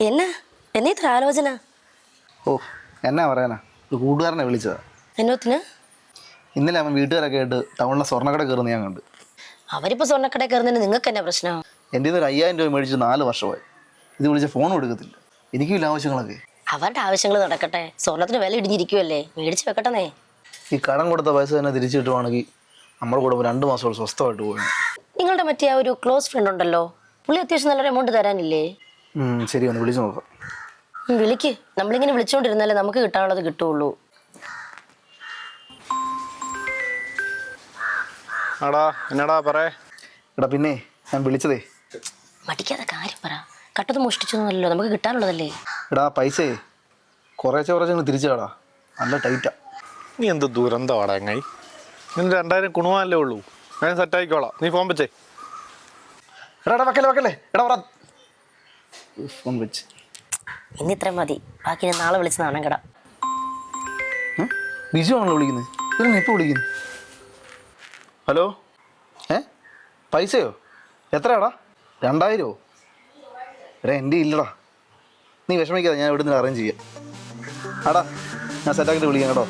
എന്നാ എന്നെ ഇത്ര ആലോചന? ഓ എന്നാ പറയാനാ, ഒരു കൂട്ടുകാരനെ വിളിച്ചതാ. എന്നോത്തിന്? ഇന്നലെ അവൻ വീട്ടുകാരൊക്കെ ആയിട്ട് ടൗണിലെ സ്വർണ്ണക്കട കയറുന്ന ഞാൻ കണ്ട്. അവരിപ്പോ സ്വർണ്ണക്കട കയറുന്നതിന് നിങ്ങൾക്ക് എന്നാ പ്രശ്നം? എൻ്റെ ഒരു 5000 രൂപ മേടിച്ച് 4 വർഷമായി. ഇത് വിളിച്ച ഫോൺ എടുക്കത്തില്ല. എനിക്കും ഇല്ല ആവശ്യങ്ങളൊക്കെ. അവരുടെ ആവശ്യങ്ങൾ നടക്കട്ടെ, സ്വർണത്തിന് വില ഇടിഞ്ഞിരിക്കുവല്ലേ, മേടിച്ച് വെക്കട്ടെന്നേ. ഈ കടം കൊടുത്ത പൈസ തന്നെ തിരിച്ചു കിട്ടുവാണെങ്കിൽ നമ്മുടെ കൂടെ 2 മാസത്തോളം സ്വസ്ഥമായിട്ട് പോയി. നിങ്ങളുടെ മറ്റേ ആ ഒരു ക്ലോസ് ഫ്രണ്ട് ഉണ്ടല്ലോ, പുള്ളി അത്യാവശ്യം നല്ലൊരു എമൗണ്ട് തരാനില്ലേ? ശരി, ഒന്ന് വിളിച്ചു നോക്കാം. വിളിക്ക്. നമ്മളിങ്ങനെ വിളിച്ചോണ്ടിരുന്നാലേ നമുക്ക് കിട്ടാനുള്ളത് കിട്ടുള്ളൂ. എന്നടാ പറയേ. എടാ പിന്നെ ഞാൻ വിളിച്ചതേ, മടിക്കാതെ കാര്യം പറ. കട്ടത് മോഷ്ടിച്ചൊന്നുമല്ലോ, നമുക്ക് കിട്ടാനുള്ളതല്ലേ. എടാ പൈസയെ കുറേശ്ശെ തിരിച്ചു കടാ, നല്ല ടൈറ്റാ. നീ എന്ത് ദുരന്തമാടാ എങ്ങായി. നിന്റെ 2000 കുണുവാനല്ലേ ഉള്ളൂ, ഞാൻ സെറ്റായിക്കോളാം, നീ ഫോൺ വെച്ചേ. എടാ വെക്കല്ലേ എടാ പറ. ഫോൺ വെച്ച് ഇന്ന് ഇത്ര മതി, ബാക്കി ഞാൻ നാളെ വിളിച്ച് നാണം കട. ബിജു ആണല്ലോ വിളിക്കുന്നത്. ഇവരെന്നെ എപ്പോൾ വിളിക്കുന്നു? ഹലോ, പൈസയോ? എത്രയാടാ? 2000? എടാ എൻ്റെ ഇല്ലടാ, നീ വിഷമിക്കാതെ, ഞാൻ ഇവിടെ നിന്ന് അറേഞ്ച് ചെയ്യാം. ആടാ ഞാൻ സെറ്റാക്കിയിട്ട് വിളിക്കാം കേട്ടോ.